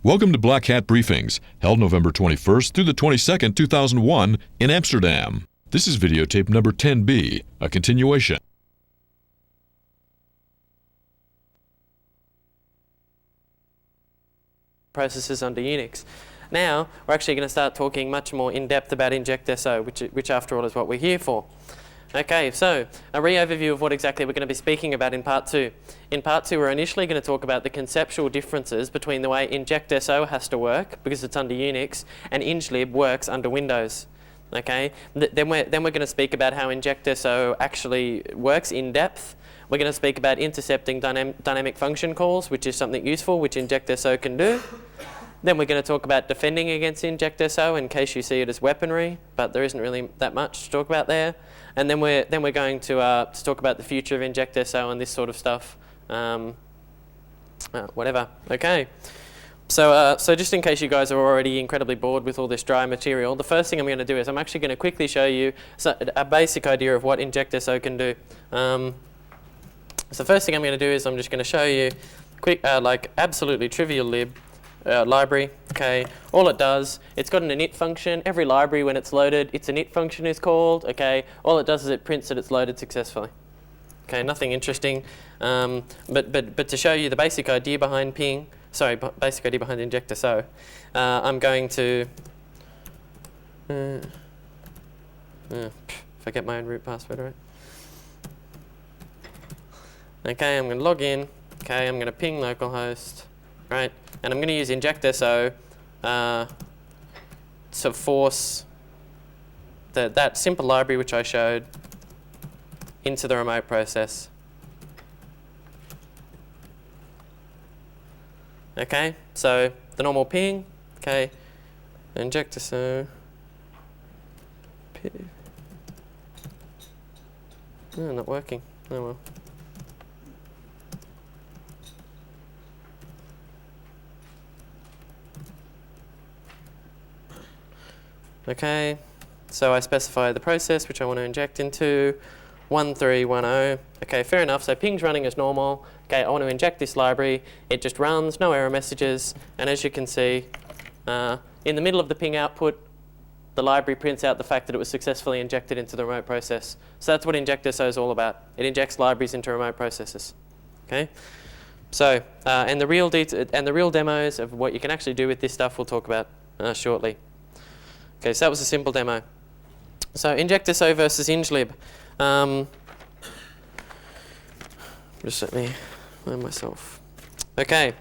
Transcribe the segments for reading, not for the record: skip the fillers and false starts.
Welcome to Black Hat Briefings, held November 21st through the 22nd, 2001 in Amsterdam. This is videotape number 10B, a continuation. Processes under Unix. Now, we're actually going to start talking much more in depth about injectso, which after all is what we're here for. Okay, so a re-overview of what exactly we're going to be speaking about in part 2. In part 2, we're initially going to talk about the conceptual differences between the way injectso has to work, because it's under Unix, and inglib works under Windows. Okay, then we're going to speak about how injectso actually works in depth. We're going to speak about intercepting dynamic function calls, which is something useful, which injectso can do. Then we're going to talk about defending against injectso in case you see it as weaponry, but there isn't really that much to talk about there. And then we're going to talk about the future of injectso and this sort of stuff. Whatever. Okay. So just in case you guys are already incredibly bored with all this dry material, the first thing I'm going to do is I'm actually going to quickly show you a basic idea of what injectso can do. So the first thing I'm going to do is I'm just going to show you quick, like absolutely trivial lib. Library, okay, all it does, it's got an init function. Every library, when it's loaded, its init function is called, okay. All it does is it prints that it's loaded successfully. Okay, nothing interesting, but to show you the basic idea behind basic idea behind injectso, I'm going to forget my own root password, right? Okay, I'm going to log in, okay, I'm going to ping localhost, right? And I'm going to use injectso to force that simple library which I showed into the remote process. Okay, so the normal ping, okay, injectso. Oh, not working. Oh well. Okay, so I specify the process which I want to inject into, 1310. Okay, fair enough, so ping's running as normal. Okay, I want to inject this library. It just runs, no error messages, and as you can see, in the middle of the ping output, the library prints out the fact that it was successfully injected into the remote process. So that's what injectso is all about. It injects libraries into remote processes. Okay, so and the real demos of what you can actually do with this stuff we'll talk about shortly. Okay, so that was a simple demo. So injectso versus inglib. Just let me find myself. Okay.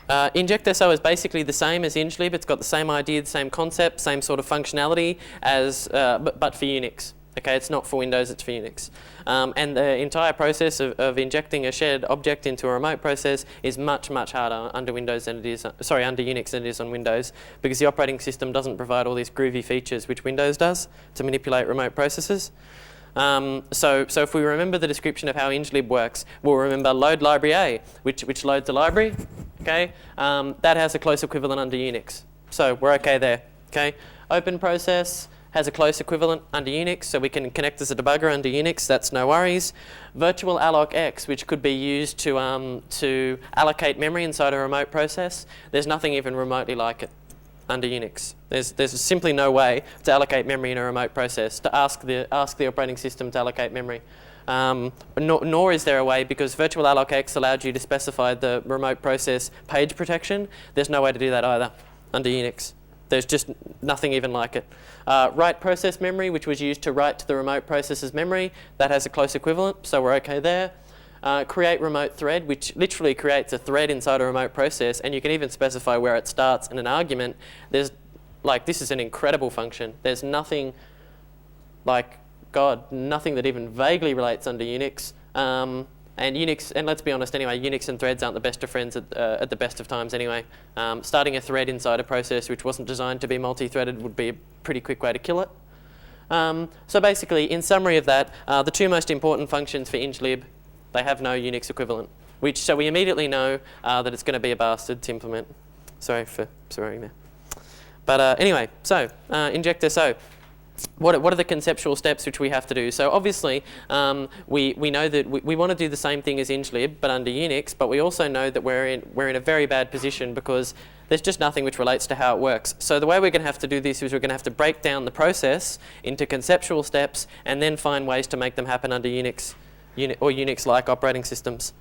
Injectso is basically the same as inglib. It's got the same idea, the same concept, same sort of functionality as, but for Unix. Okay, it's not for Windows, it's for Unix. And the entire process of injecting a shared object into a remote process is much, much harder under Windows than it is, under Unix than it is on Windows, because the operating system doesn't provide all these groovy features which Windows does to manipulate remote processes. So if we remember the description of how inglib works, we'll remember load library A, which loads a library. Okay, that has a close equivalent under Unix. So we're okay there. Okay, open process has a close equivalent under Unix, so we can connect as a debugger under Unix, that's no worries. Virtual alloc x, which could be used to allocate memory inside a remote process, there's nothing even remotely like it under Unix. There's simply no way to allocate memory in a remote process, to ask the operating system to allocate memory. Nor is there a way, because virtual alloc x allowed you to specify the remote process page protection. There's no way to do that either under Unix. There's just nothing even like it. Write process memory, which was used to write to the remote process's memory, that has a close equivalent, so we're okay there. Create remote thread, which literally creates a thread inside a remote process, and you can even specify where it starts in an argument. This is an incredible function. There's nothing nothing that even vaguely relates under Unix. And Unix, and let's be honest anyway, Unix and threads aren't the best of friends at the best of times anyway. Starting a thread inside a process which wasn't designed to be multi-threaded would be a pretty quick way to kill it. So basically, in summary of that, the two most important functions for inglib, they have no Unix equivalent, so we immediately know that it's going to be a bastard to implement. Sorry for swearing there. But anyway, so injectso. what are the conceptual steps which we have to do? So obviously, we know that we want to do the same thing as inglib, but under Unix, but we also know that we're in a very bad position because there's just nothing which relates to how it works. So the way we're going to have to do this is we're going to have to break down the process into conceptual steps and then find ways to make them happen under Unix or Unix-like operating systems.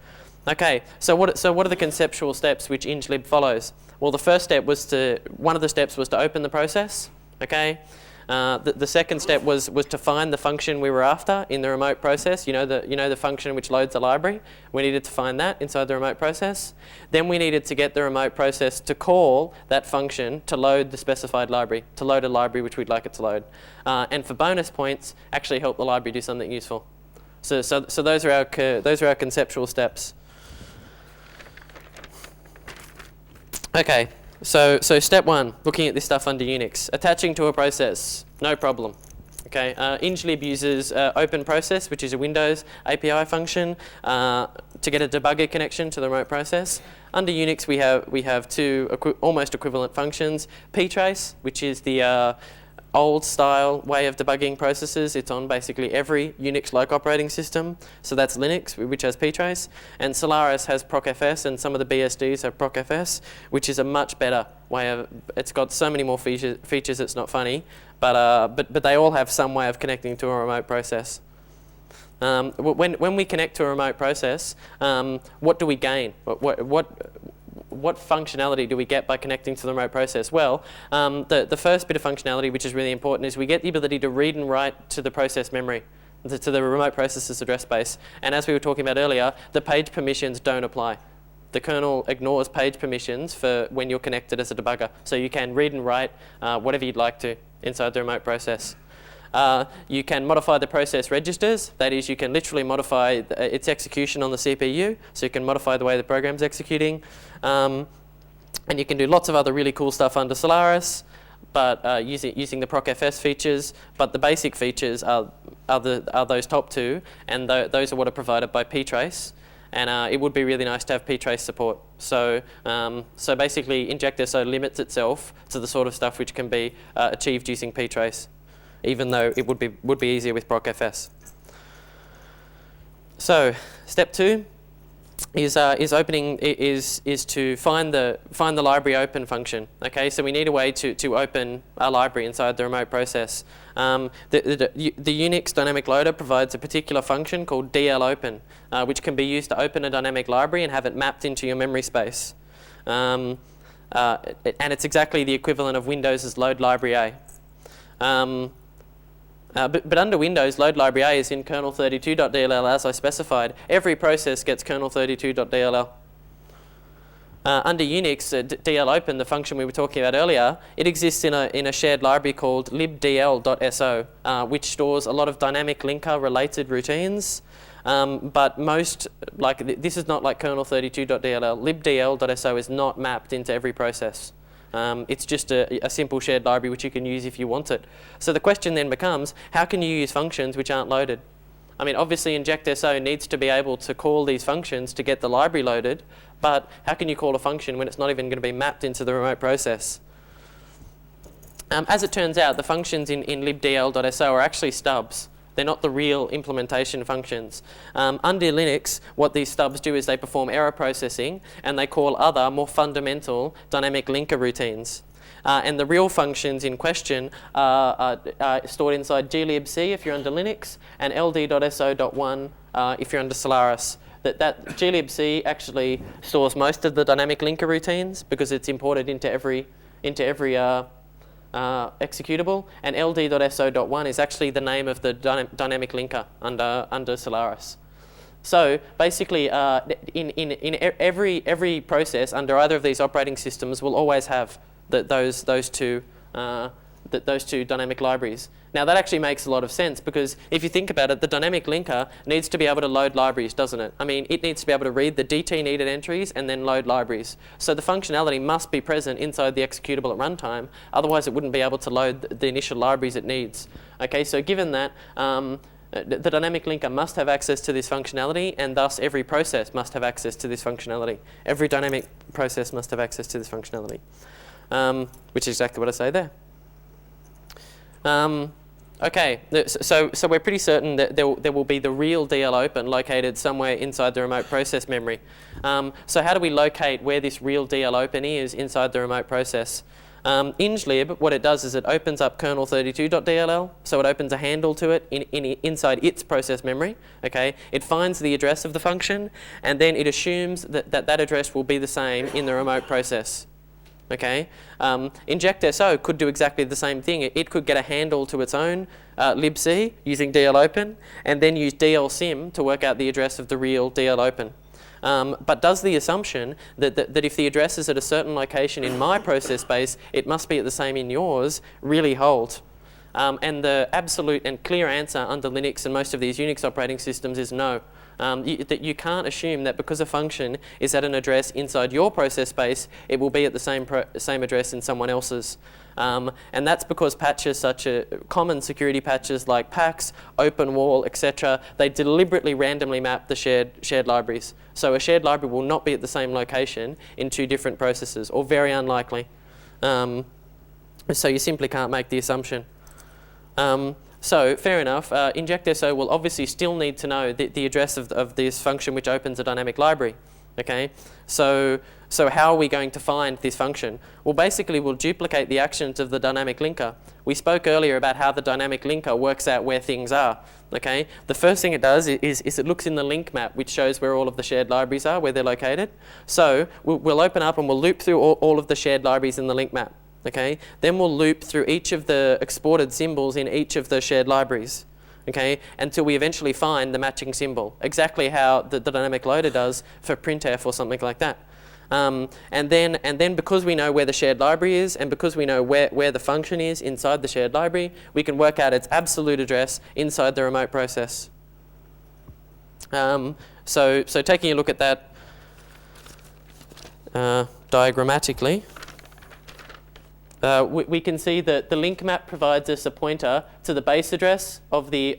Okay, so what are the conceptual steps which inglib follows? Well, the first step was one of the steps was to open the process. Okay. The second step was to find the function we were after in the remote process. You know the function which loads the library. We needed to find that inside the remote process. Then we needed to get the remote process to call that function to load the specified library, to load a library which we'd like it to load. And for bonus points, actually help the library do something useful. So those are our conceptual steps. Okay. So step one, looking at this stuff under Unix. Attaching to a process, no problem. Okay, inglib uses open process, which is a Windows API function, to get a debugger connection to the remote process. Under Unix, we have two almost equivalent functions. ptrace, which is the old style way of debugging processes. It's on basically every Unix-like operating system. So that's Linux, which has ptrace, and Solaris has procfs, and some of the BSDs have procfs, which is a much better way of. It's got so many more features. It's not funny, but they all have some way of connecting to a remote process. When we connect to a remote process, what do we gain? What functionality do we get by connecting to the remote process? Well, the first bit of functionality, which is really important, is we get the ability to read and write to the process memory, to the remote process's address space. And as we were talking about earlier, the page permissions don't apply. The kernel ignores page permissions for when you're connected as a debugger. So you can read and write whatever you'd like to inside the remote process. You can modify the process registers. That is, you can literally modify its execution on the CPU. So you can modify the way the program's executing. And you can do lots of other really cool stuff under Solaris, but using the procfs features. But the basic features are those top two, and those are what are provided by ptrace. And it would be really nice to have ptrace support. So basically, injectso limits itself to the sort of stuff which can be achieved using ptrace, even though it would be easier with procfs. So step two is to find the library open function. Okay, so we need a way to open a library inside the remote process. The Unix dynamic loader provides a particular function called dlopen, which can be used to open a dynamic library and have it mapped into your memory space. And it's exactly the equivalent of Windows' load library A. But under Windows, load library A is in kernel32.dll as I specified. Every process gets kernel32.dll. Under Unix, dlopen, the function we were talking about earlier, it exists in a shared library called libdl.so, which stores a lot of dynamic linker related routines. But this is not like kernel32.dll. libdl.so is not mapped into every process. It's just a simple shared library which you can use if you want it. So the question then becomes, how can you use functions which aren't loaded? I mean, obviously injectso needs to be able to call these functions to get the library loaded, but how can you call a function when it's not even going to be mapped into the remote process? As it turns out, the functions in libdl.so are actually stubs. They're not the real implementation functions. Under Linux, what these stubs do is they perform error processing and they call other, more fundamental dynamic linker routines. And the real functions in question are stored inside glibc if you're under Linux, and ld.so.1 if you're under Solaris. That glibc actually stores most of the dynamic linker routines because it's imported into every executable, and ld.so.1 is actually the name of the dynamic linker under Solaris. So basically, in every process under either of these operating systems will always have those two dynamic libraries. Now that actually makes a lot of sense because if you think about it, the dynamic linker needs to be able to load libraries, doesn't it? I mean, it needs to be able to read the DT needed entries and then load libraries. So the functionality must be present inside the executable at runtime, otherwise it wouldn't be able to load the initial libraries it needs. Okay, so given that, the dynamic linker must have access to this functionality, and thus every process must have access to this functionality. Every dynamic process must have access to this functionality, which is exactly what I say there. Okay, so we're pretty certain that there will be the real DL open located somewhere inside the remote process memory. So how do we locate where this real DL open is inside the remote process? Inglib, what it does is it opens up kernel32.dll, so it opens a handle to it inside its process memory. Okay, it finds the address of the function, and then it assumes that address will be the same in the remote process. Okay, injectso could do exactly the same thing. It could get a handle to its own libc using dlopen, and then use dlsim to work out the address of the real dlopen. But does the assumption that if the address is at a certain location in my process space, it must be at the same in yours, really hold? And the absolute and clear answer under Linux and most of these Unix operating systems is no. That you can't assume that because a function is at an address inside your process space, it will be at the same address in someone else's. And that's because patches such as common security patches like PAX, OpenWall, etc., they deliberately randomly map the shared libraries. So a shared library will not be at the same location in two different processes, or very unlikely. So you simply can't make the assumption. So fair enough, injectso will obviously still need to know the address of this function which opens a dynamic library. Okay, so how are we going to find this function? Well, basically we'll duplicate the actions of the dynamic linker. We spoke earlier about how the dynamic linker works out where things are. Okay, the first thing it does is it looks in the link map, which shows where all of the shared libraries are, where they're located. So we'll open up and we'll loop through all of the shared libraries in the link map. Okay, then we'll loop through each of the exported symbols in each of the shared libraries. Okay, until we eventually find the matching symbol, exactly how the dynamic loader does for printf or something like that. And then because we know where the shared library is, and because we know where the function is inside the shared library, we can work out its absolute address inside the remote process. So taking a look at that diagrammatically, we can see that the link map provides us a pointer to the base address of the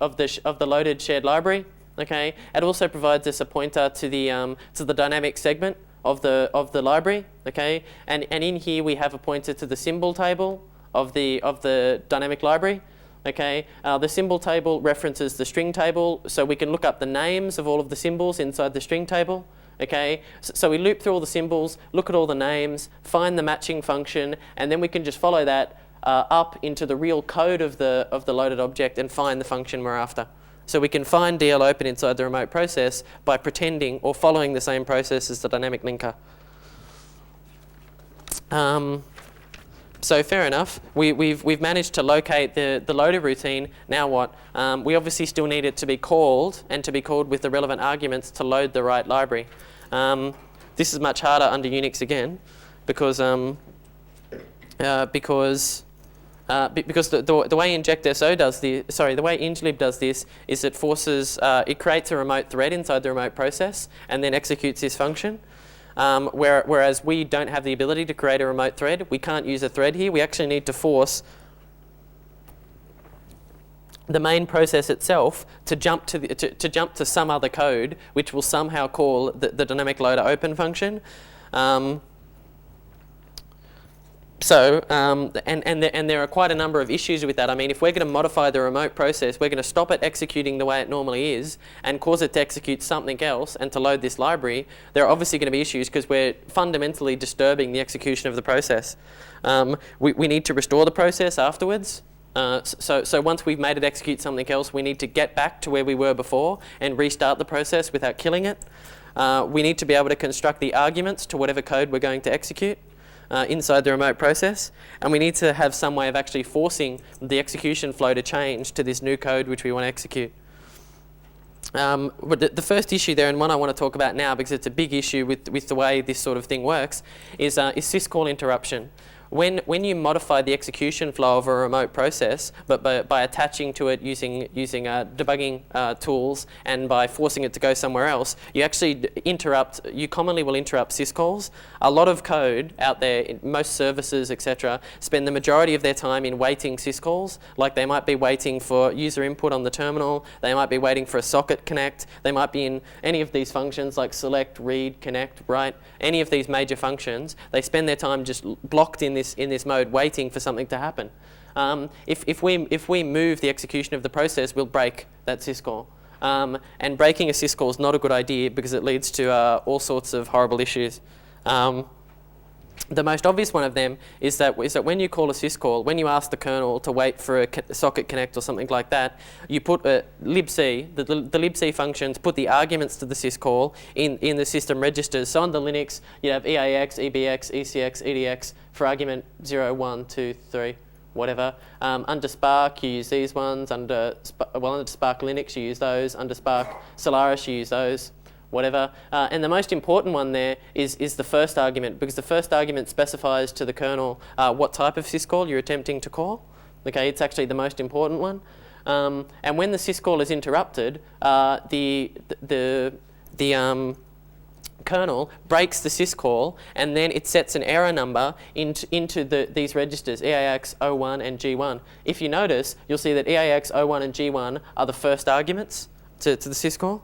loaded shared library. Okay, it also provides us a pointer to the dynamic segment of the library. Okay, and in here we have a pointer to the symbol table of the dynamic library. Okay, the symbol table references the string table, so we can look up the names of all of the symbols inside the string table. Okay, so we loop through all the symbols, look at all the names, find the matching function, and then we can just follow that up into the real code of the loaded object and find the function we're after. So we can find DL open inside the remote process by pretending or following the same process as the dynamic linker. So fair enough, we've managed to locate the loader routine. Now what? We obviously still need it to be called, and to be called with the relevant arguments to load the right library. This is much harder under Unix again, because the way injectso does the way inglib does this is it forces it creates a remote thread inside the remote process and then executes this function. Whereas we don't have the ability to create a remote thread, we can't use a thread here. We actually need to force the main process itself to jump to some other code, which will somehow call the dynamic loader open function. And there are quite a number of issues with that. I mean, if we're going to modify the remote process, we're going to stop it executing the way it normally is and cause it to execute something else and to load this library. There are obviously going to be issues because we're fundamentally disturbing the execution of the process. We need to restore the process afterwards. So once we've made it execute something else, we need to get back to where we were before and restart the process without killing it. We need to be able to construct the arguments to whatever code we're going to execute inside the remote process, and we need to have some way of actually forcing the execution flow to change to this new code which we want to execute. But the first issue there, and one I want to talk about now because it's a big issue with the way this sort of thing works, is Syscall interruption. When you modify the execution flow of a remote process, but by attaching to it using debugging tools and by forcing it to go somewhere else, you actually you commonly will interrupt syscalls. A lot of code out there, most services, etc., spend the majority of their time in waiting syscalls. Like they might be waiting for user input on the terminal, they might be waiting for a socket connect, they might be in any of these functions like select, read, connect, write, any of these major functions. They spend their time just blocked in this mode waiting for something to happen. If we move the execution of the process, we'll break that syscall. And breaking a syscall is not a good idea because it leads to all sorts of horrible issues. The most obvious one of them is that when you call a syscall, when you ask the kernel to wait for a socket connect or something like that, you put a libc, the libc functions put the arguments to the syscall in the system registers. So under Linux, you have EAX, EBX, ECX, EDX for argument 0, 1, 2, 3, whatever. Under Spark, you use these ones. Under Spark Linux, you use those. Under Spark Solaris, you use those. Whatever. And the most important one there is the first argument, because the first argument specifies to the kernel what type of syscall you're attempting to call. Okay, it's actually the most important one. And when the syscall is interrupted, the kernel breaks the syscall, and then it sets an error number into these registers, EAX, O1 and G1. If you notice, you'll see that EAX, O1 and G1 are the first arguments to the syscall.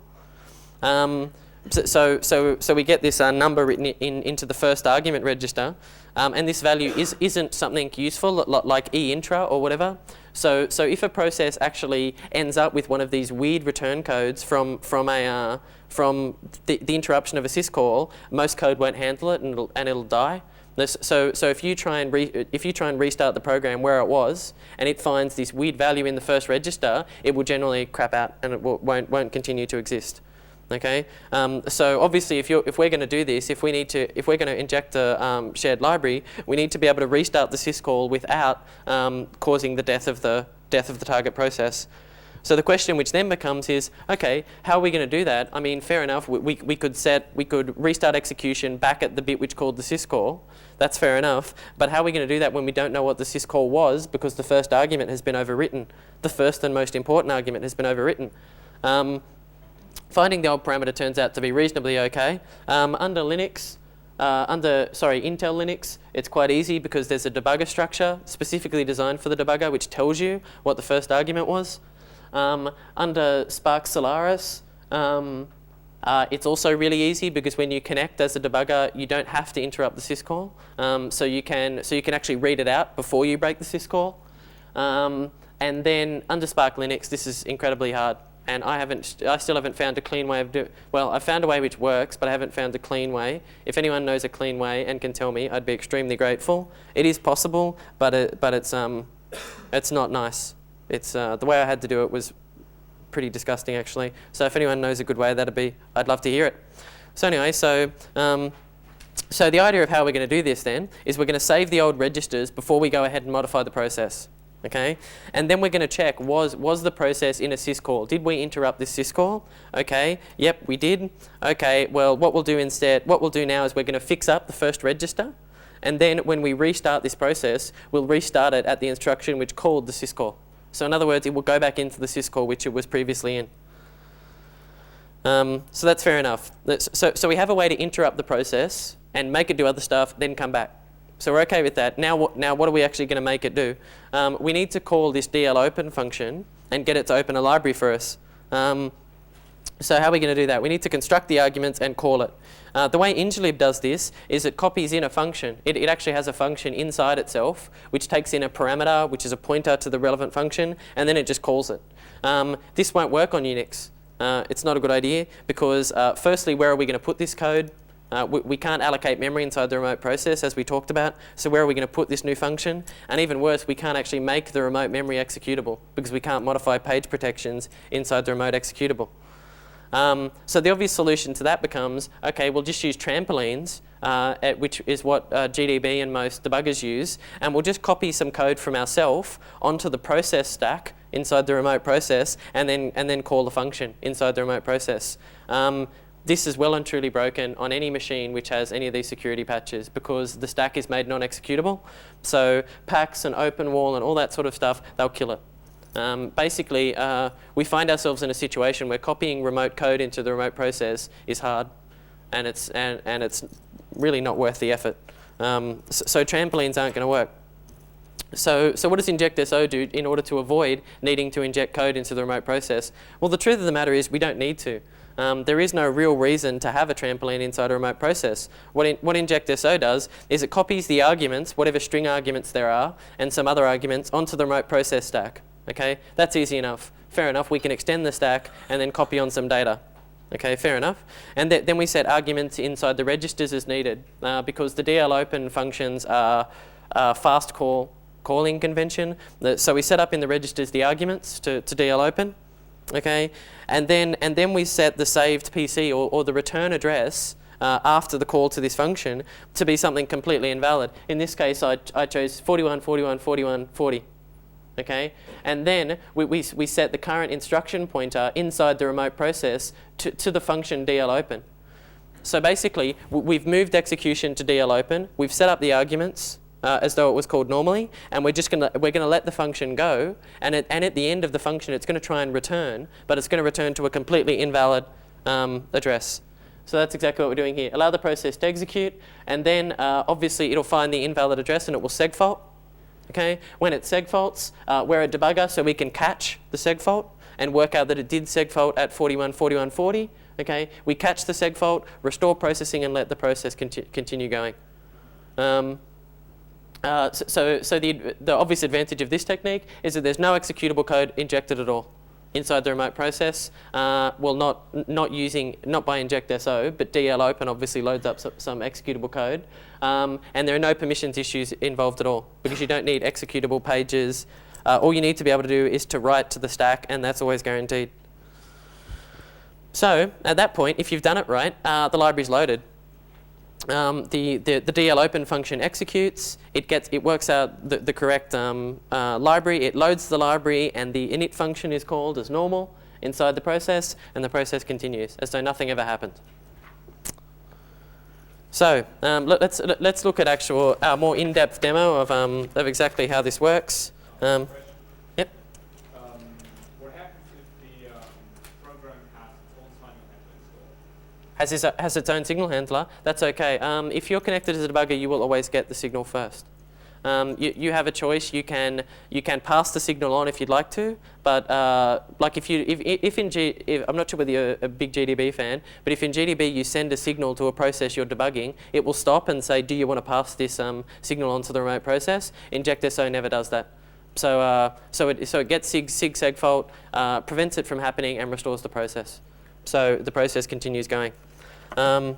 So we get this number written into the first argument register, and this value isn't something useful like eintra or whatever. So if a process actually ends up with one of these weird return codes from the interruption of a syscall, most code won't handle it and it'll die. So if you try and restart the program where it was, and it finds this weird value in the first register, it will generally crap out and it won't continue to exist. Okay, so obviously, if we're going to do this, if we're going to inject a shared library, we need to be able to restart the syscall without causing the death of the target process. So the question which then becomes is, okay, how are we going to do that? I mean, fair enough. We could restart execution back at the bit which called the syscall. That's fair enough. But how are we going to do that when we don't know what the syscall was because the first argument has been overwritten? The first and most important argument has been overwritten. Finding the old parameter turns out to be reasonably okay. Under Intel Linux, it's quite easy because there's a debugger structure specifically designed for the debugger which tells you what the first argument was. Under Spark Solaris, it's also really easy because when you connect as a debugger, you don't have to interrupt the syscall. So you can actually read it out before you break the syscall. And then under Spark Linux, this is incredibly hard. And I still haven't found a clean way of doing. Well, I found a way which works, but I haven't found a clean way. If anyone knows a clean way and can tell me, I'd be extremely grateful. It is possible, but it's not nice. It's the way I had to do it was pretty disgusting, actually. So if anyone knows a good way, I'd love to hear it. So anyway, so the idea of how we're going to do this then is we're going to save the old registers before we go ahead and modify the process. Okay, and then we're going to check, was the process in a syscall? Did we interrupt this syscall? Okay, yep, we did. Okay, well, what we'll do now is we're going to fix up the first register, and then when we restart this process, we'll restart it at the instruction which called the syscall. So in other words, it will go back into the syscall which it was previously in. So that's fair enough. So we have a way to interrupt the process and make it do other stuff, then come back. So we're okay with that. Now what are we actually going to make it do? We need to call this dlopen function and get it to open a library for us. So how are we going to do that? We need to construct the arguments and call it. The way inglib does this is it copies in a function. It actually has a function inside itself which takes in a parameter which is a pointer to the relevant function, and then it just calls it. This won't work on Unix. It's not a good idea because firstly, where are we going to put this code? We can't allocate memory inside the remote process, as we talked about. So where are we going to put this new function? And even worse, we can't actually make the remote memory executable because we can't modify page protections inside the remote executable. So the obvious solution to that becomes, okay, we'll just use trampolines, which is what GDB and most debuggers use, and we'll just copy some code from ourselves onto the process stack inside the remote process, and then call the function inside the remote process. This is well and truly broken on any machine which has any of these security patches because the stack is made non-executable. So packs and OpenWall and all that sort of stuff, they'll kill it. Basically, we find ourselves in a situation where copying remote code into the remote process is hard, and it's really not worth the effort. So trampolines aren't going to work. So what does injectso do in order to avoid needing to inject code into the remote process? Well, the truth of the matter is we don't need to. There is no real reason to have a trampoline inside a remote process. What injectso does is it copies the arguments, whatever string arguments there are, and some other arguments onto the remote process stack. Okay, that's easy enough. Fair enough, we can extend the stack and then copy on some data. Okay, fair enough. And then we set arguments inside the registers as needed because the DL-open functions are fast calling convention. So we set up in the registers the arguments to DL-open. Okay, and then we set the saved PC or the return address after the call to this function to be something completely invalid. In this case, I chose 41, 41, 41, 40. Okay, and then we set the current instruction pointer inside the remote process to the function DL-open. So basically, we've moved execution to DL-open. We've set up the arguments as though it was called normally, and we're gonna let the function go. And at the end of the function, it's going to try and return, but it's going to return to a completely invalid address. So that's exactly what we're doing here. Allow the process to execute, and then obviously it'll find the invalid address and it will segfault. Okay, when it segfaults, we're a debugger, so we can catch the segfault and work out that it did segfault at 41, 41, 40. Okay, we catch the segfault, restore processing, and let the process continue going. So the obvious advantage of this technique is that there's no executable code injected at all inside the remote process. Well, not by injectso, but DL-open obviously loads up some executable code. And there are no permissions issues involved at all because you don't need executable pages. All you need to be able to do is to write to the stack, and that's always guaranteed. So at that point, if you've done it right, the library's loaded. The DL-open function executes. It works out the correct library. It loads the library, and the init function is called as normal inside the process, and the process continues as though nothing ever happened. So let's look at actual more in-depth demo of exactly how this works. Yep. What happens if the program has its own signal handler installed? Has its own signal handler? That's okay. If you're connected as a debugger, you will always get the signal first. You have a choice. You can pass the signal on if you'd like to, but like if I'm not sure whether you're a big GDB fan, but if in GDB you send a signal to a process you're debugging, it will stop and say, do you want to pass this signal onto the remote process? Injectso never does that. So it gets sig segfault, prevents it from happening, and restores the process. So the process continues going. So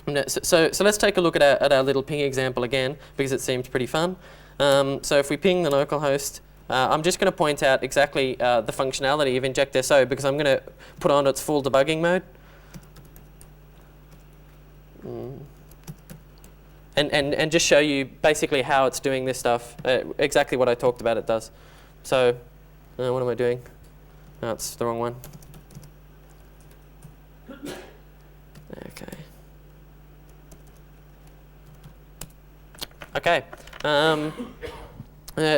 let's take a look at our little ping example again, because it seems pretty fun. So if we ping the localhost, I'm just going to point out exactly the functionality of injectso, because I'm going to put on its full debugging mode. And just show you basically how it's doing this stuff, exactly what I talked about it does. So what am I doing? No, it's the wrong one. Okay.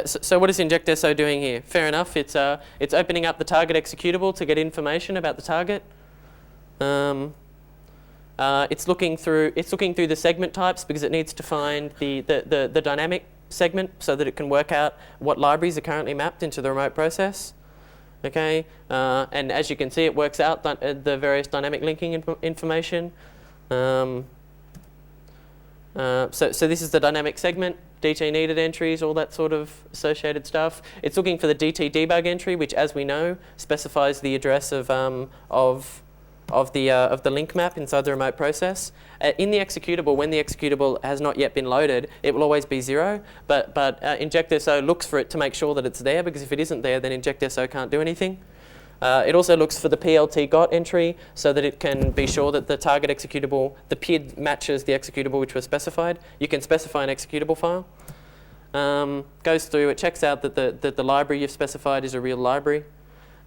So what is injectso doing here? Fair enough. It's opening up the target executable to get information about the target. It's looking through the segment types because it needs to find the dynamic segment so that it can work out what libraries are currently mapped into the remote process. Okay. And as you can see, it works out the various dynamic linking information. So this is the dynamic segment, DT needed entries, all that sort of associated stuff. It's looking for the DT debug entry, which, as we know, specifies the address of the link map inside the remote process. In the executable, when the executable has not yet been loaded, it will always be 0. But injectso looks for it to make sure that it's there, because if it isn't there, then injectso can't do anything. It also looks for the PLT got entry so that it can be sure that the target executable, the PID matches the executable which was specified. You can specify an executable file. Goes through, it checks out that the library you've specified is a real library.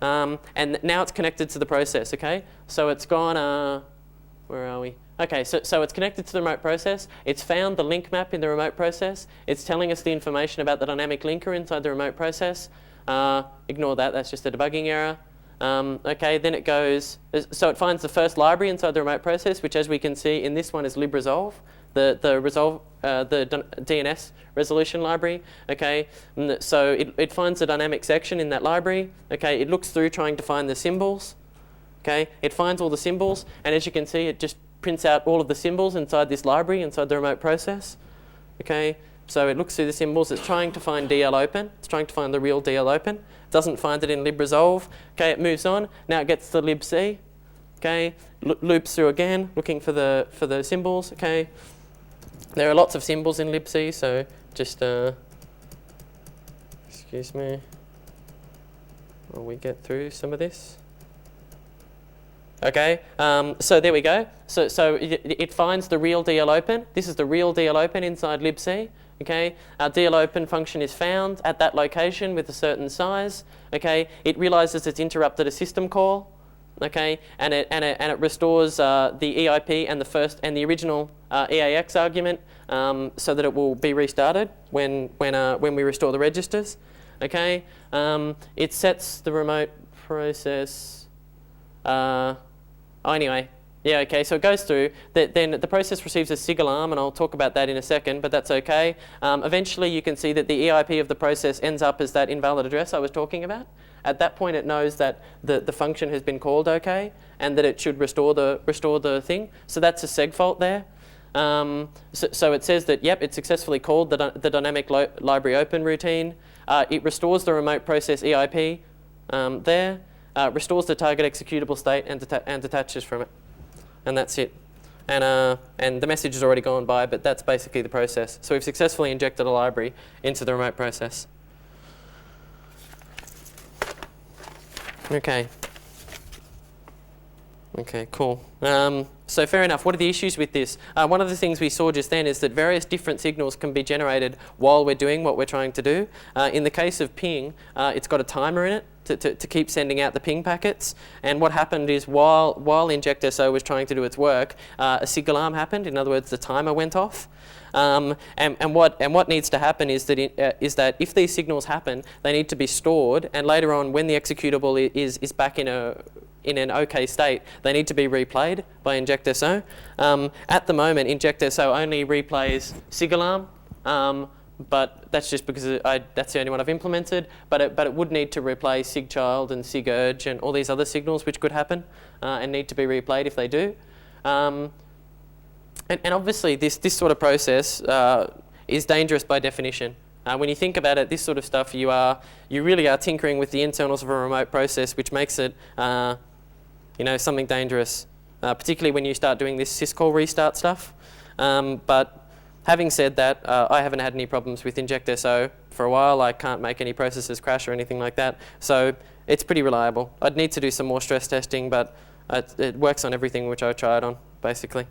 And now it's connected to the process, okay? So it's gone, where are we? Okay, so it's connected to the remote process. It's found the link map in the remote process. It's telling us the information about the dynamic linker inside the remote process. Ignore that, that's just a debugging error. Okay, then it goes, so it finds the first library inside the remote process, which, as we can see in this one, is libresolve, the DNS resolution library. Okay, so it finds the dynamic section in that library. Okay, it looks through trying to find the symbols. Okay, it finds all the symbols, and as you can see, it just prints out all of the symbols inside this library, inside the remote process. Okay, so it looks through the symbols, it's trying to find DL open, it's trying to find the real DL open, it doesn't find it in libresolve. Okay, it moves on, now it gets to libc. Okay, loops through again, looking for the symbols. Okay, there are lots of symbols in libc, so just excuse me while we get through some of this. Okay, so there we go. So it finds the real DL open. This is the real DL open inside libc. Okay, our DL open function is found at that location with a certain size. Okay, it realizes it's interrupted a system call. Okay, and it restores the EIP and the original EAX argument so that it will be restarted when we restore the registers. Okay, it sets the remote process. Anyway, yeah, okay, so it goes through, then the process receives a SIG alarm, and I'll talk about that in a second, but that's okay. Eventually you can see that the EIP of the process ends up as that invalid address I was talking about. At that point it knows that the function has been called okay, and that it should restore the thing, so that's a seg fault there. So it says that, yep, it successfully called the dynamic library open routine. It restores the remote process EIP there. Restores the target executable state and detaches from it, and that's it. And the message has already gone by, but that's basically the process. So we've successfully injected a library into the remote process. Okay. Okay, cool. So fair enough. What are the issues with this? One of the things we saw just then is that various different signals can be generated while we're doing what we're trying to do. In the case of ping, it's got a timer in it to keep sending out the ping packets. And what happened is while injectso was trying to do its work, a SIG alarm happened. In other words, the timer went off. And what needs to happen is that if these signals happen, they need to be stored, and later on, when the executable is back in an okay state, they need to be replayed by injectso. At the moment, injectso only replays SIG alarm, but that's just because that's the only one I've implemented. But it would need to replay SIG child and SIG urge and all these other signals which could happen and need to be replayed if they do. And obviously, this sort of process is dangerous by definition. When you think about it, this sort of stuff, you really are tinkering with the internals of a remote process, which makes it, something dangerous, particularly when you start doing this syscall restart stuff. But having said that, I haven't had any problems with injectso for a while. I can't make any processes crash or anything like that, so it's pretty reliable. I'd need to do some more stress testing, but it works on everything which I tried on, basically.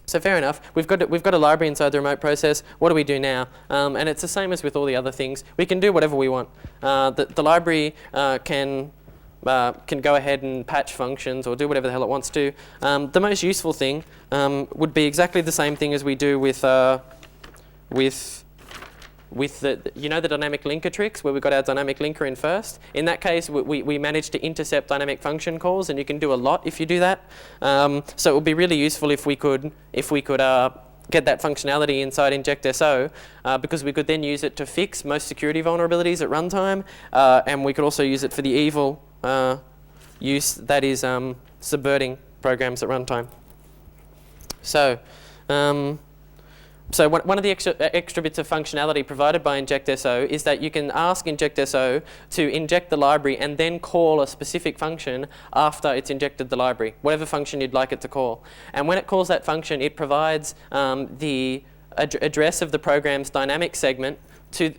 So fair enough. We've got a library inside the remote process. What do we do now? And it's the same as with all the other things. We can do whatever we want. The library can go ahead and patch functions or do whatever the hell it wants to. The most useful thing would be exactly the same thing as we do with the the dynamic linker tricks, where we got our dynamic linker in first. In that case, we managed to intercept dynamic function calls, and you can do a lot if you do that. So it would be really useful if we could get that functionality inside injectso, because we could then use it to fix most security vulnerabilities at runtime, and we could also use it for the evil use, that is subverting programs at runtime. So one of the extra bits of functionality provided by injectso is that you can ask injectso to inject the library and then call a specific function after it's injected the library, whatever function you'd like it to call. And when it calls that function, it provides the address of the program's dynamic segment to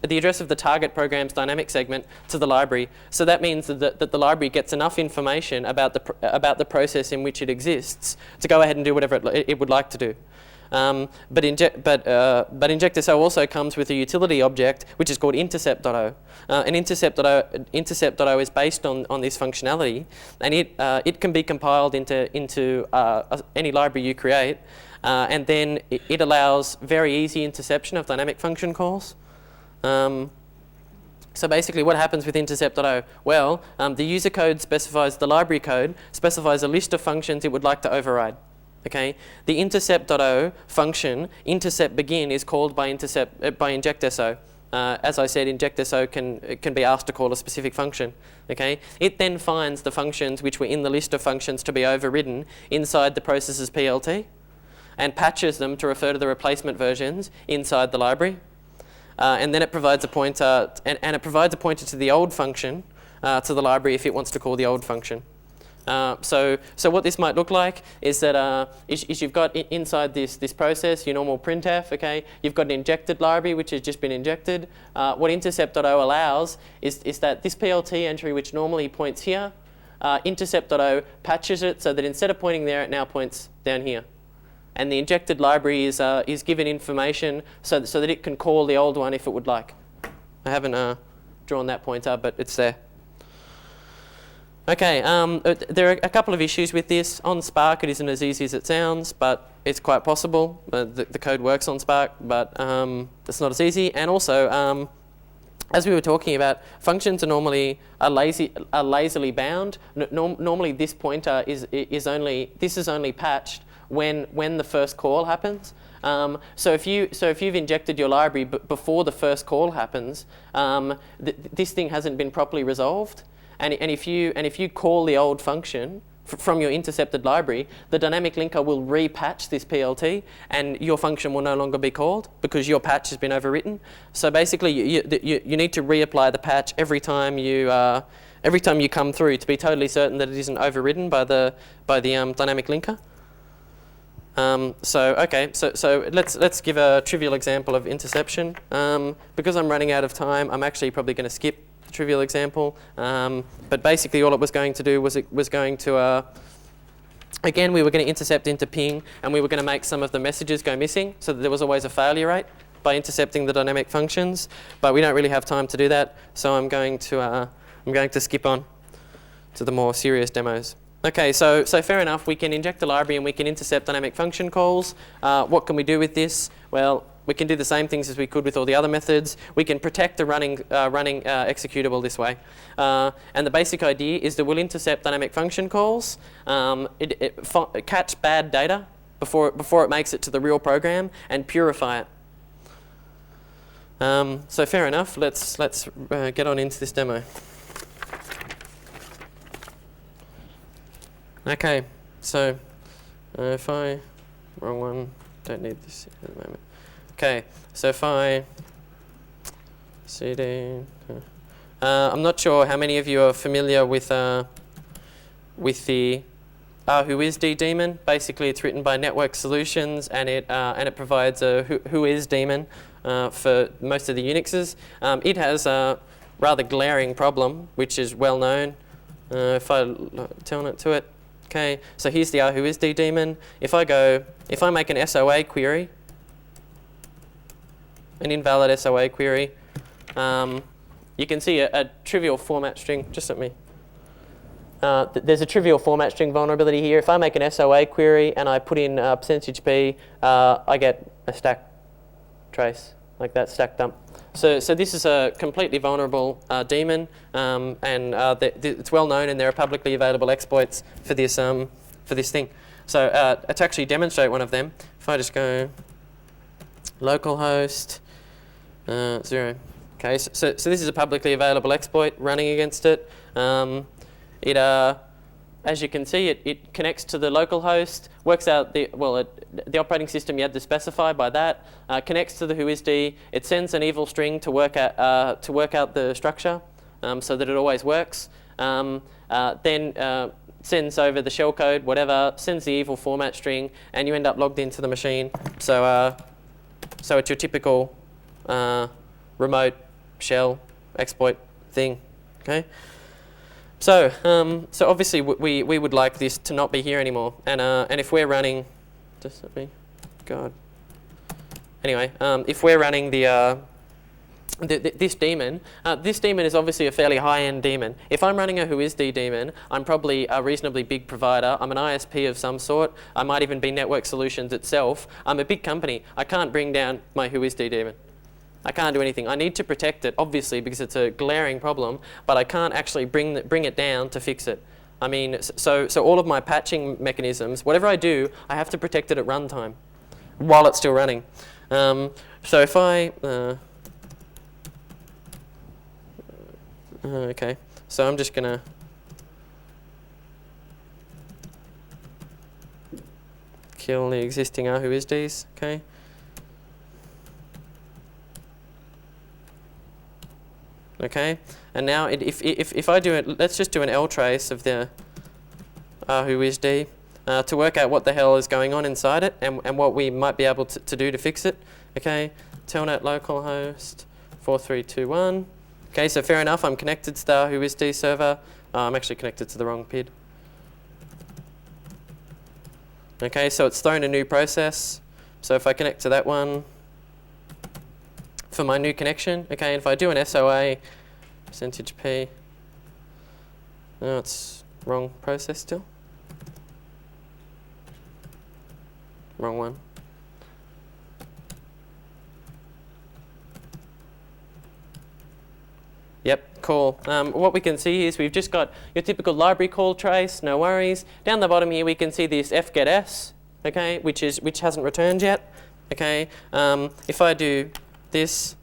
the address of the target program's dynamic segment to the library. So that means that the library gets enough information about the process in which it exists to go ahead and do whatever it would like to do. But injectso also comes with a utility object which is called Intercept.o. And Intercept.o is based on this functionality, and it can be compiled into any library you create, and then it allows very easy interception of dynamic function calls. So basically what happens with Intercept.o? Well, the user code specifies, the library code specifies a list of functions it would like to override. Okay, the Intercept.o function, intercept begin, is called by injectso. as I said, injectso can be asked to call a specific function. Okay, it then finds the functions which were in the list of functions to be overridden inside the process's PLT, and patches them to refer to the replacement versions inside the library. And then it provides a pointer, and it provides a pointer to the old function to the library if it wants to call the old function. So what this might look like is that is you've got inside this process your normal printf. Okay, you've got an injected library which has just been injected. What Intercept.o allows is that this PLT entry, which normally points here, Intercept.o patches it so that instead of pointing there, it now points down here. And the injected library is given information so that it can call the old one if it would like. I haven't drawn that pointer, but it's there. Okay, there are a couple of issues with this. On Spark, it isn't as easy as it sounds, but it's quite possible. The code works on Spark, but it's not as easy. And also, as we were talking about, functions are normally lazily bound. Normally, this pointer is only patched when the first call happens. So if you've injected your library before the first call happens, this thing hasn't been properly resolved. And if you call the old function from your intercepted library, the dynamic linker will repatch this PLT, and your function will no longer be called because your patch has been overwritten. So basically, you need to reapply the patch every time you come through to be totally certain that it isn't overridden by the dynamic linker. So let's give a trivial example of interception. Because I'm running out of time, I'm actually probably going to skip the trivial example. But basically, all it was going to do was again, we were going to intercept into ping, and we were going to make some of the messages go missing, so that there was always a failure rate by intercepting the dynamic functions. But we don't really have time to do that, so I'm going to skip on to the more serious demos. Okay, so fair enough, we can inject the library and we can intercept dynamic function calls. What can we do with this? Well, we can do the same things as we could with all the other methods. We can protect the running executable this way. And the basic idea is that we'll intercept dynamic function calls, catch bad data before it makes it to the real program, and purify it. So fair enough, let's get on into this demo. Okay, so wrong one, don't need this at the moment. Okay, so if I cd, I'm not sure how many of you are familiar with the whoisd daemon. Basically, it's written by Network Solutions, and it provides a whois daemon for most of the Unixes. It has a rather glaring problem, which is well known. If I turn it to it. Okay, so here's the whoisd daemon. If I make an SOA query, an invalid SOA query, you can see a trivial format string. Just at me. There's a trivial format string vulnerability here. If I make an SOA query and I put in %p, I get a stack trace, like that, stack dump. So this is a completely vulnerable daemon, and it's well known, and there are publicly available exploits for this thing. So to actually demonstrate one of them, if I just go localhost 0. Okay, so this is a publicly available exploit running against it. As you can see, it connects to the local host, works out the operating system you had to specify by that, connects to the whoisd, it sends an evil string to work out the structure so that it always works, then sends over the shellcode, whatever, sends the evil format string, and you end up logged into the machine. So it's your typical remote shell exploit thing, okay? So obviously we would like this to not be here anymore, and if we're running, just let me, God. Anyway, if we're running this daemon is obviously a fairly high-end daemon. If I'm running a whoisd daemon, I'm probably a reasonably big provider. I'm an ISP of some sort. I might even be Network Solutions itself. I'm a big company. I can't bring down my whoisd daemon. I can't do anything. I need to protect it, obviously, because it's a glaring problem, but I can't actually bring it down to fix it. I mean, so all of my patching mechanisms, whatever I do, I have to protect it at runtime while it's still running. So if I Okay, so I'm just going to kill the existing whoisds, okay? Okay, and now if I do it, let's just do an L trace of the whoisd to work out what the hell is going on inside it and what we might be able to do to fix it. Okay, telnet localhost 4321. Okay, so fair enough, I'm connected to the whoisd server. I'm actually connected to the wrong PID. Okay, so it's thrown a new process. So if I connect to that one for my new connection, okay, and if I do an SOA, %P, no, it's wrong process still. Wrong one. Yep, cool. What we can see is we've just got your typical library call trace, no worries. Down the bottom here we can see this fgetS, okay, which hasn't returned yet. Okay, if I do this,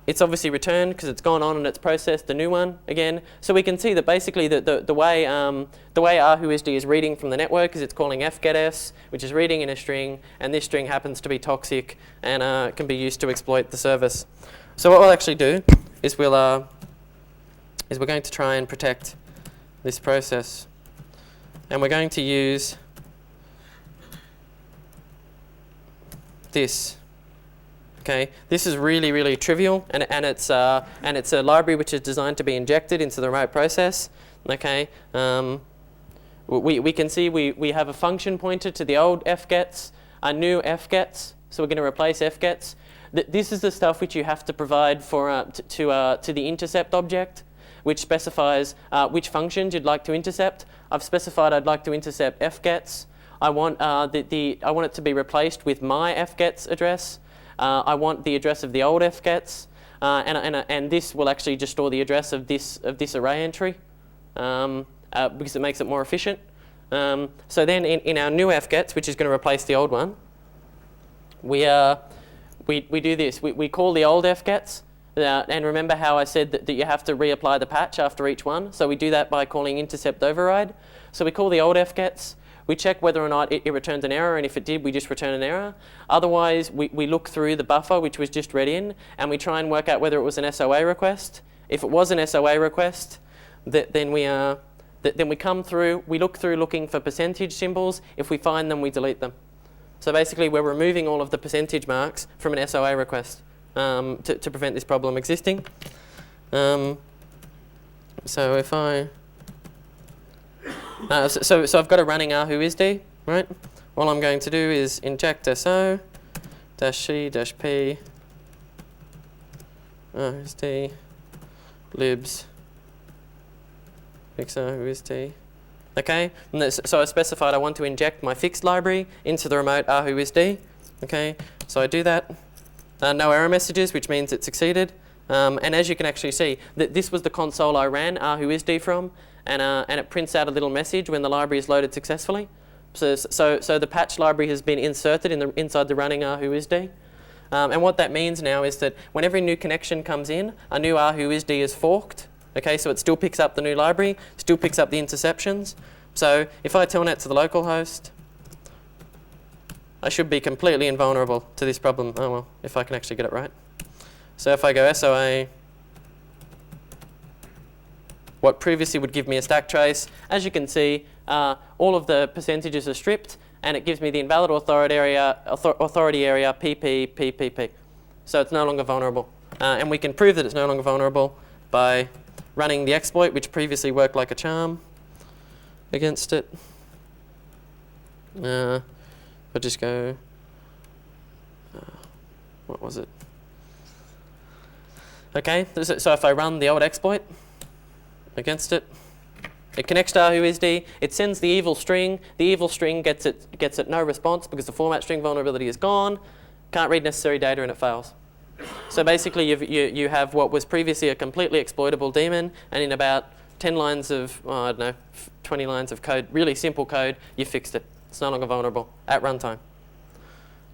it's obviously returned because it's gone on and it's processed the new one again. So we can see that basically the way whoisd is reading from the network is it's calling fgetS, which is reading in a string, and this string happens to be toxic and can be used to exploit the service. So what we'll actually do is we're going to try and protect this process, and we're going to use this. Okay, this is really, really trivial, and it's a library which is designed to be injected into the remote process. Okay, we can see we have a function pointer to the old fgets, a new fgets, so we're going to replace fgets. This is the stuff which you have to provide for to the intercept object, which specifies which functions you'd like to intercept. I've specified I'd like to intercept fgets. I want I want it to be replaced with my fgets address. I want the address of the old fgets, and this will actually just store the address of this array entry because it makes it more efficient. So then in our new fgets, which is going to replace the old one, we do this. We call the old fgets, and remember how I said that you have to reapply the patch after each one. So we do that by calling intercept override. So we call the old fgets. We check whether or not it returns an error, and if it did, we just return an error. Otherwise, we look through the buffer, which was just read in, and we try and work out whether it was an SOA request. If it was an SOA request, then we come through, we look through looking for percentage symbols. If we find them, we delete them. So basically, we're removing all of the percentage marks from an SOA request to prevent this problem existing. So if I... so I've got a running whoisd, right? All I'm going to do is injectso -c-p whoisd libs fix whoisd. Okay, so I specified I want to inject my fixed library into the remote whoisd. Okay, so I do that. No error messages, which means it succeeded. And as you can actually see, this was the console I ran whoisd from, and it prints out a little message when the library is loaded successfully. So the patch library has been inserted inside the running whoisd. And what that means now is that whenever a new connection comes in, a new whoisd is forked. Okay, so it still picks up the new library, still picks up the interceptions. So if I telnet to the local host, I should be completely invulnerable to this problem. Oh well, if I can actually get it right. So if I go SOA, what previously would give me a stack trace, as you can see, all of the percentages are stripped, and it gives me the invalid authority area PP. So it's no longer vulnerable. And we can prove that it's no longer vulnerable by running the exploit, which previously worked like a charm against it. I'll just go, what was it? Okay, so if I run the old exploit against it, it connects to whoisd, it sends the evil string gets it no response because the format string vulnerability is gone, can't read necessary data, and it fails. So basically you have what was previously a completely exploitable daemon, and in about 10 lines of, I don't know, 20 lines of code, really simple code, you fixed it. It's no longer vulnerable at runtime.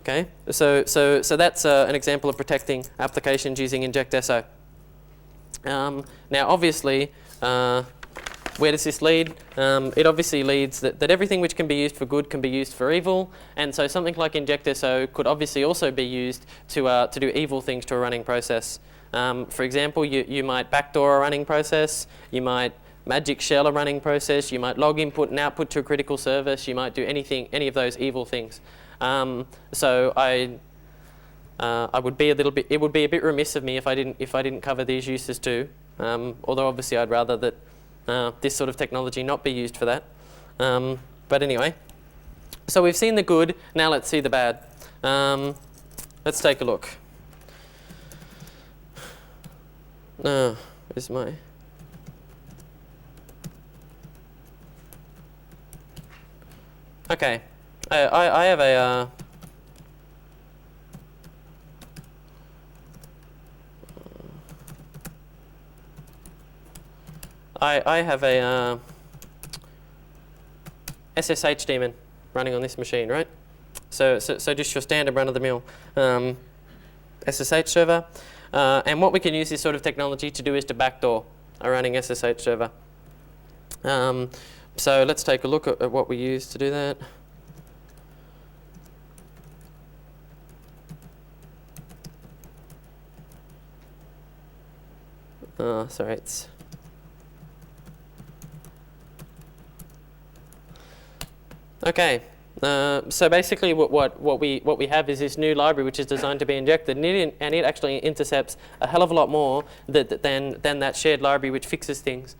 Okay, so that's an example of protecting applications using injectso. Now, obviously, where does this lead? It obviously leads that everything which can be used for good can be used for evil, and so something like injectso could obviously also be used to do evil things to a running process. For example, you might backdoor a running process, you might magic shell a running process, you might log input and output to a critical service, you might do any of those evil things. So I would be it would be a bit remiss of me if I didn't cover these uses too. Although obviously I'd rather that this sort of technology not be used for that. But anyway, so we've seen the good. Now let's see the bad. Let's take a look. Where's my? Okay, I have a. I have a SSH daemon running on this machine, right? So just your standard run-of-the-mill SSH server. And what we can use this sort of technology to do is to backdoor a running SSH server. So let's take a look at what we use to do that. Sorry, it's... Okay, so basically what we have is this new library which is designed to be injected, and it actually intercepts a hell of a lot more than that shared library which fixes things.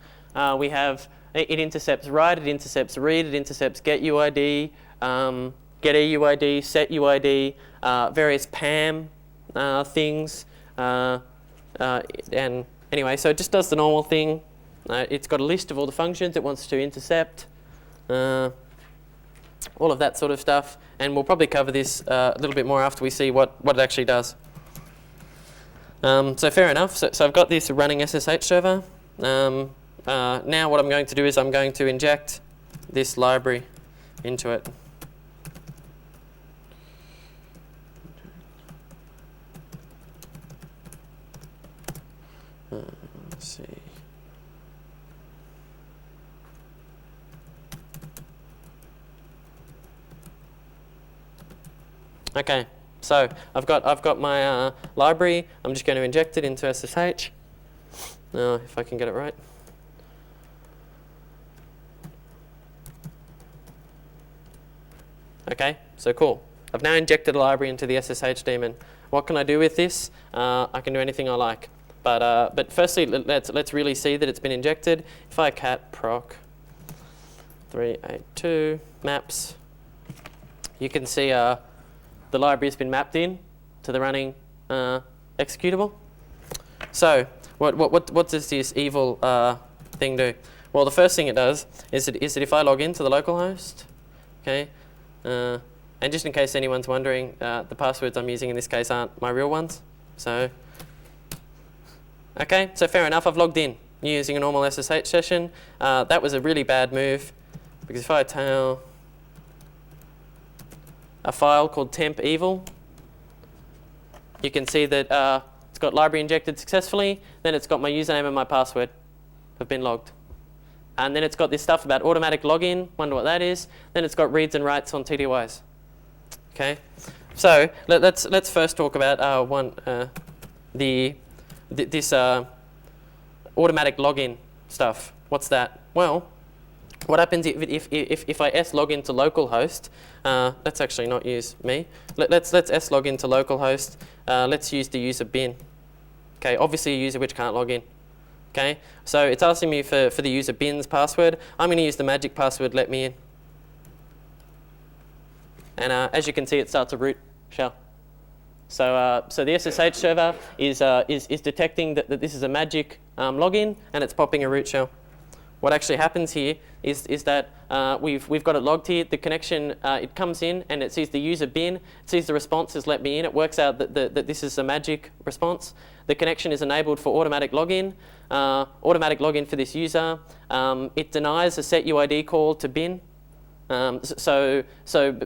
We have, it intercepts write, it intercepts read, it intercepts get UID, get EUID, set UID, various PAM things, and anyway, so it just does the normal thing. It's got a list of all the functions it wants to intercept. All of that sort of stuff, and we'll probably cover this a little bit more after we see what it actually does. So fair enough, so I've got this running SSH server. Now what I'm going to do is I'm going to inject this library into it. Let's see. Okay, so I've got my library. I'm just going to inject it into SSH. Now, if I can get it right. Okay, so cool. I've now injected a library into the SSH daemon. What can I do with this? I can do anything I like. But firstly, let's really see that it's been injected. If I cat proc 382 maps, you can see the library has been mapped in to the running executable. So what does this evil thing do? Well, the first thing it does is that if I log into the localhost, okay, and just in case anyone's wondering, the passwords I'm using in this case aren't my real ones. So, okay, so fair enough, I've logged in using a normal SSH session. That was a really bad move, because if I tell a file called temp evil, you can see that it's got library injected successfully, then it's got my username and my password have been logged. And then it's got this stuff about automatic login, wonder what that is. Then it's got reads and writes on TDYs. Okay, so let's first talk about this automatic login stuff. What's that? Well, what happens if I log into localhost? Let's actually not use me. Let's log into localhost. Let's use the user bin. Okay, obviously a user which can't log in. Okay, so it's asking me for the user bin's password. I'm going to use the magic password let me in. And as you can see, it starts a root shell. So the SSH server is detecting that this is a magic login, and it's popping a root shell. What actually happens here is that we've got it logged here. The connection, it comes in and it sees the user bin, it sees the response is let me in. It works out that this is a magic response. The connection is enabled for automatic login for this user. It denies a set UID call to bin. So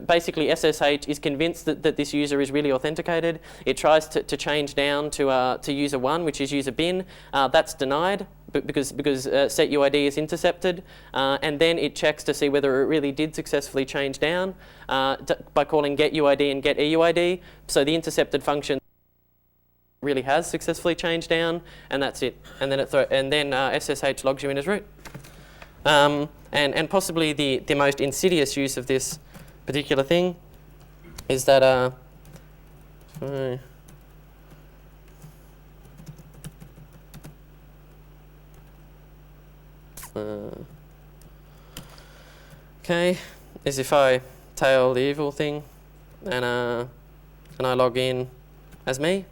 basically SSH is convinced that this user is really authenticated. It tries to change down to user 1, which is user bin. That's denied because set UID is intercepted. And then it checks to see whether it really did successfully change down by calling get UID and get EUID. So the intercepted function really has successfully changed down, and that's it. And then SSH logs you in as root. And possibly the most insidious use of this particular thing is that okay, is if I tail the evil thing and I log in as me.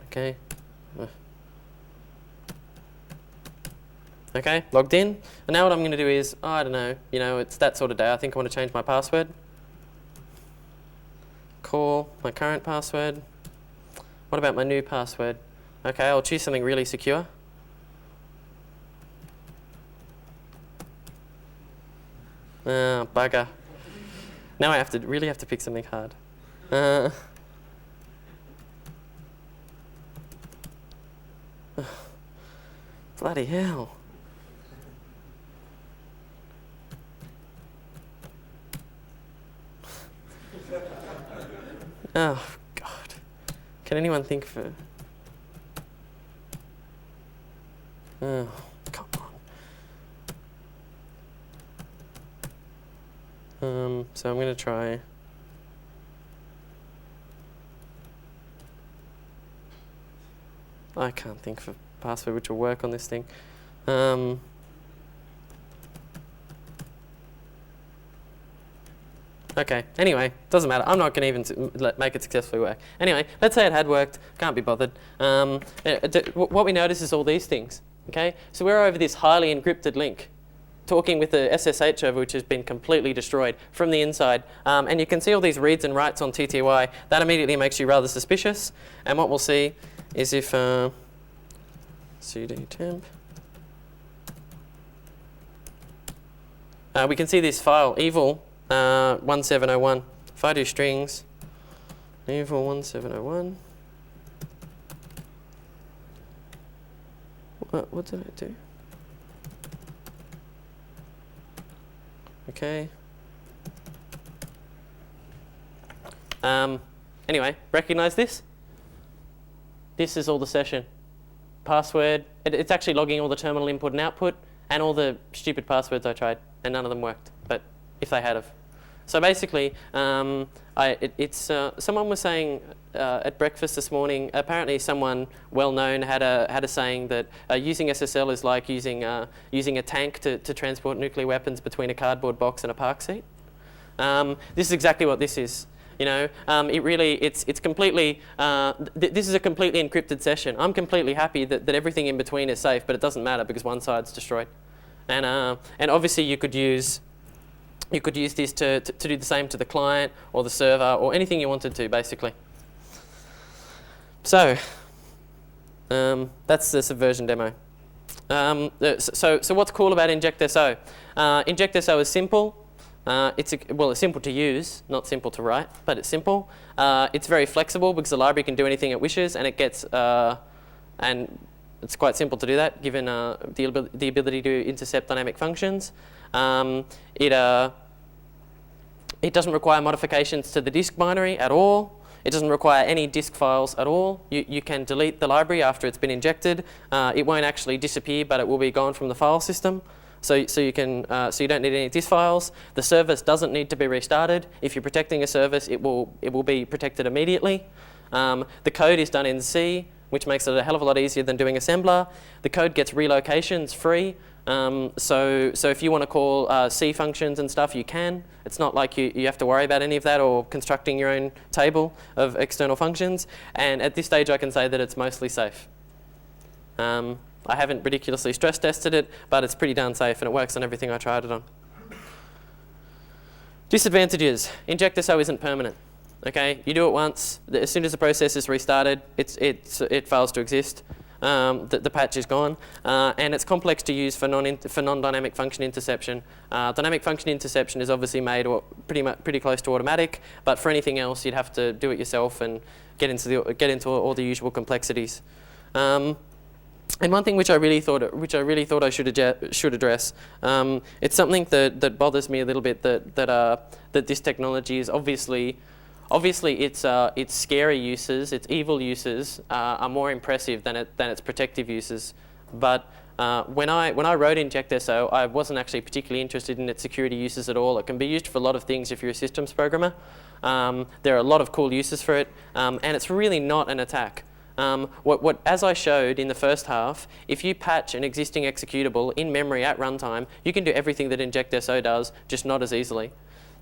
Okay. Okay, logged in. And now what I'm going to do is, I don't know, it's that sort of day. I think I want to change my password. Call my current password. What about my new password? Okay, I'll choose something really secure. Oh, bugger. Now I really have to pick something hard. Bloody hell. Oh, God. Can anyone think for... Oh, come on. So I'm going to try... I can't think of a password which will work on this thing. Okay, anyway, doesn't matter. I'm not going to even make it successfully work. Anyway, let's say it had worked. Can't be bothered. What we notice is all these things. Okay, so we're over this highly encrypted link, talking with the SSH server, which has been completely destroyed from the inside. And you can see all these reads and writes on TTY. That immediately makes you rather suspicious. And what we'll see is if cd temp, we can see this file, evil 1701. If I do strings, evil 1701. What did I do? Okay. Anyway, recognize this? This is all the session. Password. It's actually logging all the terminal input and output and all the stupid passwords I tried, and none of them worked. But if they had have. So basically, someone was saying at breakfast this morning. Apparently, someone well known had a saying that using SSL is like using a tank to transport nuclear weapons between a cardboard box and a park seat. This is exactly what this is. It's completely. This is a completely encrypted session. I'm completely happy that everything in between is safe, but it doesn't matter because one side's destroyed. And obviously you could use this to do the same to the client or the server or anything you wanted to, basically. So that's the Subversion demo. So what's cool about injectso? Injectso is simple. It's simple to use, not simple to write, but it's simple. It's very flexible because the library can do anything it wishes, and it gets and it's quite simple to do that, given the ability to intercept dynamic functions. It doesn't require modifications to the disk binary at all. It doesn't require any disk files at all. You can delete the library after it's been injected. It won't actually disappear, but it will be gone from the file system. So you don't need any disk files. The service doesn't need to be restarted. If you're protecting a service, it will be protected immediately. The code is done in C, which makes it a hell of a lot easier than doing assembler. The code gets relocations free. So if you want to call C functions and stuff, you can. It's not like you have to worry about any of that or constructing your own table of external functions. And at this stage, I can say that it's mostly safe. I haven't ridiculously stress tested it, but it's pretty darn safe and it works on everything I tried it on. Disadvantages. Injectso isn't permanent. Okay, you do it once. As soon as the process is restarted, it fails to exist. the patch is gone. And it's complex to use for non-dynamic function interception. Dynamic function interception is obviously made pretty close to automatic, but for anything else, you'd have to do it yourself and get into all the usual complexities. And one thing which I really thought I should address, it's something that bothers me a little bit, that this technology is obviously its scary uses, its evil uses are more impressive than its protective uses. But when I wrote injectso, I wasn't actually particularly interested in its security uses at all. It can be used for a lot of things if you're a systems programmer. There are a lot of cool uses for it, and it's really not an attack. As I showed in the first half, if you patch an existing executable in memory at runtime, you can do everything that injectso does, just not as easily.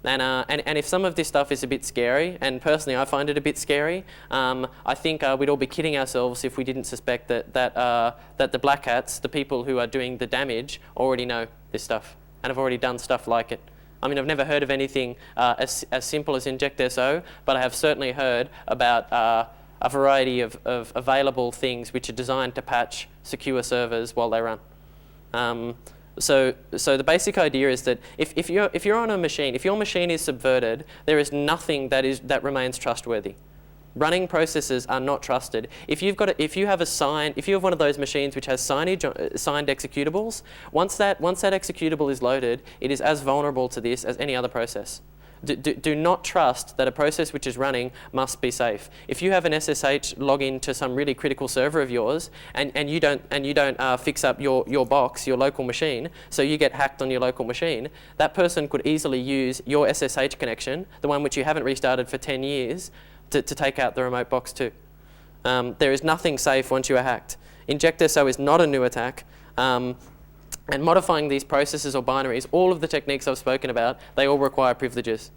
And if some of this stuff is a bit scary, and personally I find it a bit scary, I think we'd all be kidding ourselves if we didn't suspect that the black hats, the people who are doing the damage, already know this stuff and have already done stuff like it. I mean, I've never heard of anything as simple as injectso, but I have certainly heard about a variety of available things which are designed to patch secure servers while they run. So the basic idea is that if you're on a machine, if your machine is subverted, there is nothing that remains trustworthy. Running processes are not trusted. If you have one of those machines which has signed executables, once that executable is loaded, it is as vulnerable to this as any other process. Do not trust that a process which is running must be safe. If you have an SSH login to some really critical server of yours, and you don't fix up your box, your local machine, so you get hacked on your local machine, that person could easily use your SSH connection, the one which you haven't restarted for 10 years, to take out the remote box too. There is nothing safe once you are hacked. Injectso is not a new attack. And modifying these processes or binaries, all of the techniques I've spoken about, they all require privileges.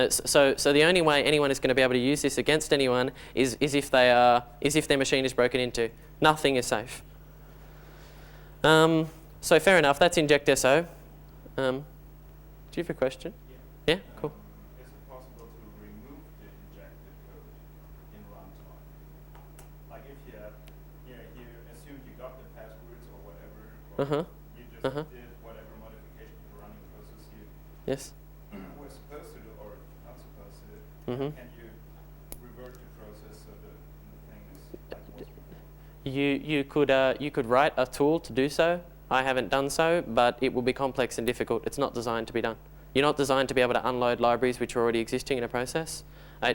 So the only way anyone is going to be able to use this against anyone is if their machine is broken into. Nothing is safe. So fair enough, that's injectso. Do you have a question? Yeah, cool. Is it possible to remove the injected code in runtime? Like if you assumed you got the passwords or whatever, or did whatever modification to the running process you were supposed to do or not supposed to do, can you revert the process so the thing is like what's You could write a tool to do so. I haven't done so, but it will be complex and difficult. It's not designed to be done. You're not designed to be able to unload libraries which are already existing in a process.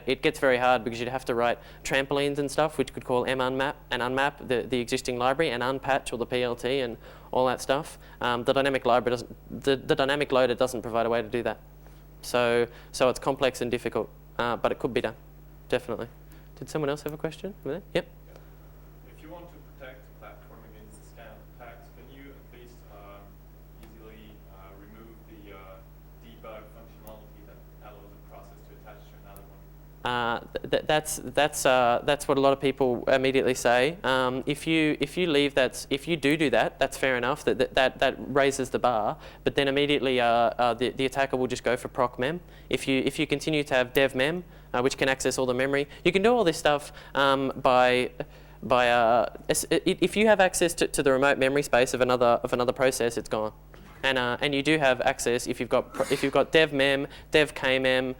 It gets very hard because you'd have to write trampolines and stuff, which could call munmap and unmap the existing library, and unpatch all the PLT and all that stuff. The dynamic loader doesn't provide a way to do that. So it's complex and difficult, but it could be done, definitely. Did someone else have a question? Yep. If you want to protect the platform against this kind of attacks, can you at least easily remove the debug functionality that allows a process to attach to another one? That's what a lot of people immediately say. If you do that, that's fair enough. That raises the bar. But then immediately the attacker will just go for proc mem. If you continue to have dev mem, which can access all the memory, you can do all this stuff if you have access to the remote memory space of another process, it's gone. And you do have access if you've got dev mem, dev kmem.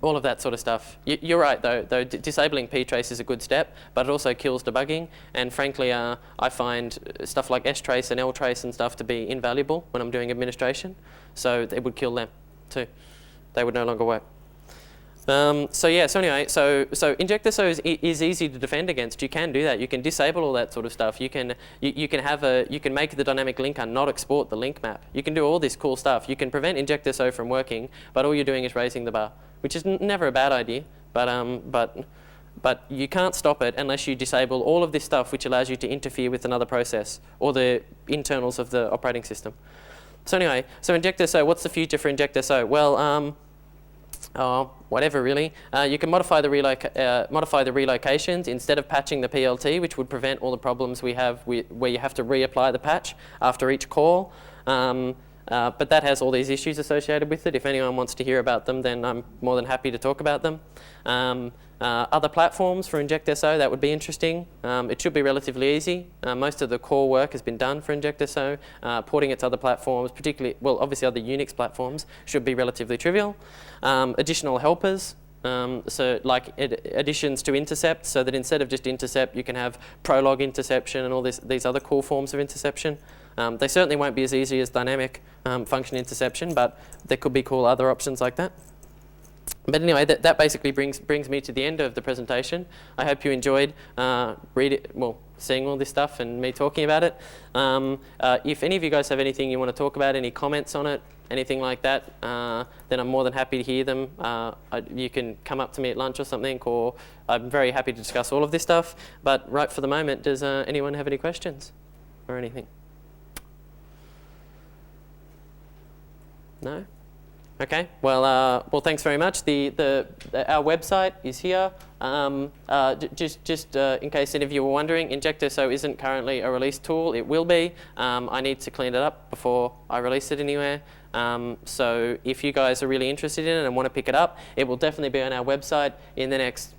All of that sort of stuff. You're right, though disabling ptrace is a good step, but it also kills debugging. And frankly, I find stuff like strace and ltrace and stuff to be invaluable when I'm doing administration. So it would kill them too. They would no longer work. So injectso is easy to defend against. You can do that. You can disable all that sort of stuff. You can make the dynamic linker not export the link map. You can do all this cool stuff. You can prevent injectso from working, but all you're doing is raising the bar, which is never a bad idea. But you can't stop it unless you disable all of this stuff, which allows you to interfere with another process or the internals of the operating system. So anyway, injectso. What's the future for injectso? Well. Whatever really. You can modify the relocations instead of patching the PLT, which would prevent all the problems we have where you have to reapply the patch after each call. But that has all these issues associated with it. If anyone wants to hear about them, then I'm more than happy to talk about them. Other platforms for injectso, that would be interesting. It should be relatively easy. Most of the core work has been done for injectso. Porting it to other platforms, particularly, well, obviously other Unix platforms, should be relatively trivial. Additional helpers, so like additions to Intercept, so that instead of just Intercept, you can have prologue interception and all these other cool forms of interception. They certainly won't be as easy as dynamic function interception, but there could be cool other options like that. But anyway, that basically brings me to the end of the presentation. I hope you enjoyed seeing all this stuff and me talking about it. If any of you guys have anything you want to talk about, any comments on it, anything like that, then I'm more than happy to hear them. You can come up to me at lunch or something, or I'm very happy to discuss all of this stuff. But right for the moment, does anyone have any questions or anything? No? Okay, well, thanks very much. Our website is here. Just in case any of you were wondering, injectso isn't currently a release tool. It will be. I need to clean it up before I release it anywhere. So if you guys are really interested in it and want to pick it up, it will definitely be on our website in the next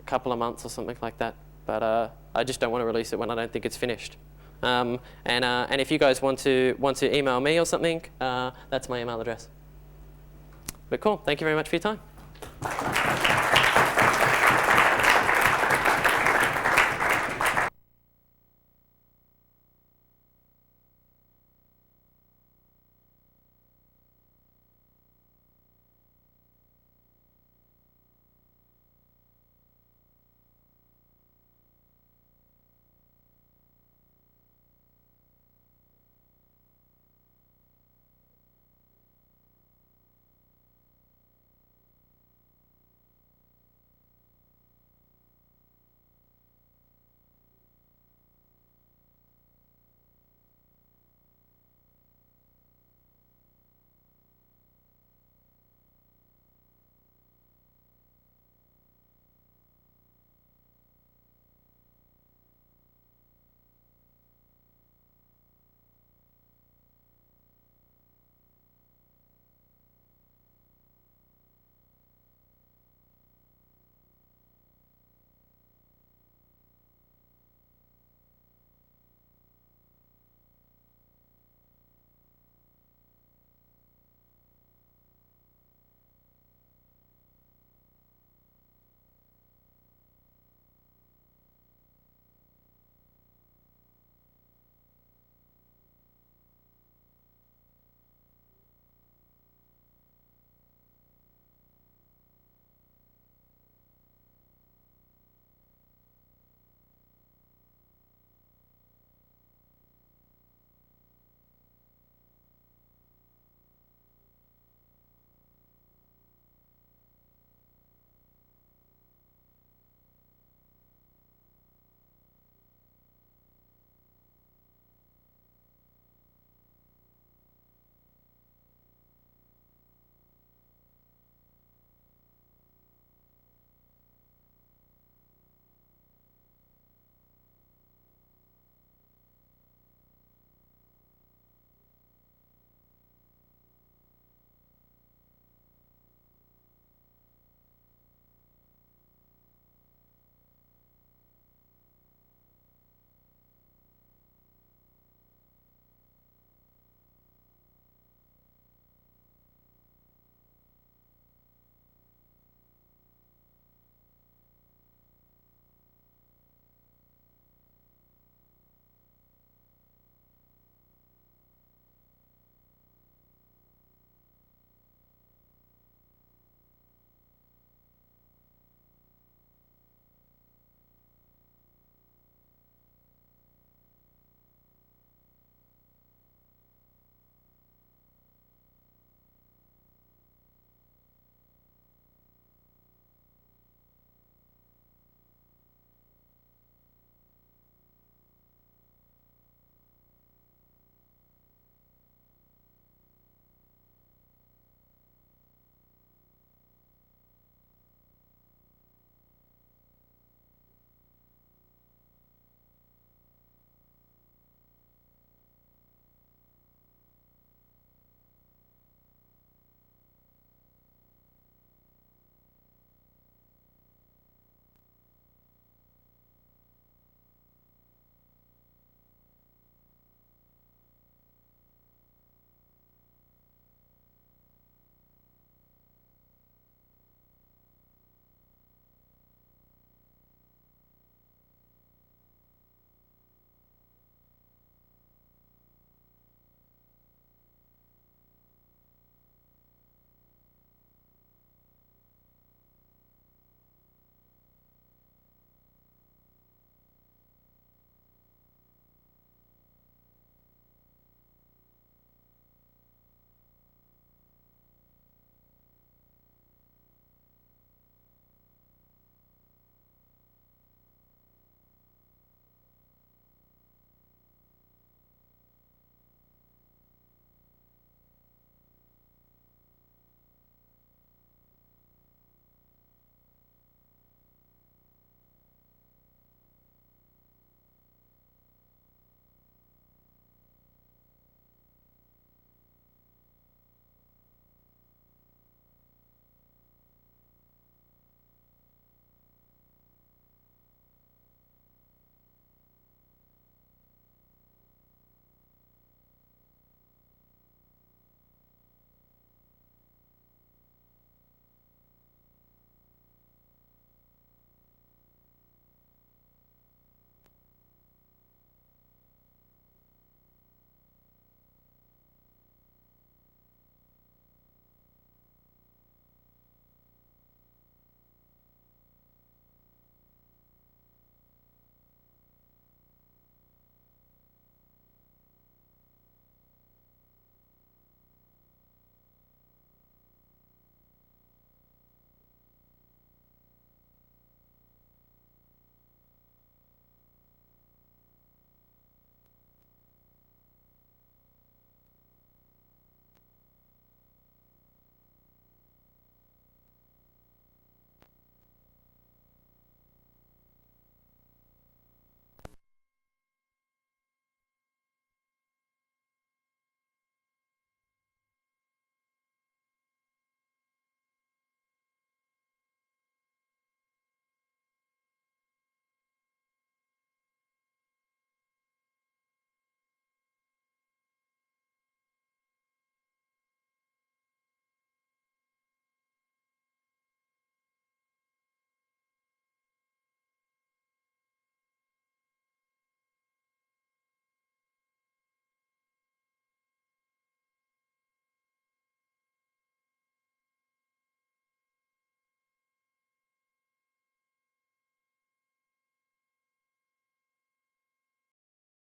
couple of months or something like that. But I just don't want to release it when I don't think it's finished. And if you guys want to email me or something, that's my email address. But cool, thank you very much for your time.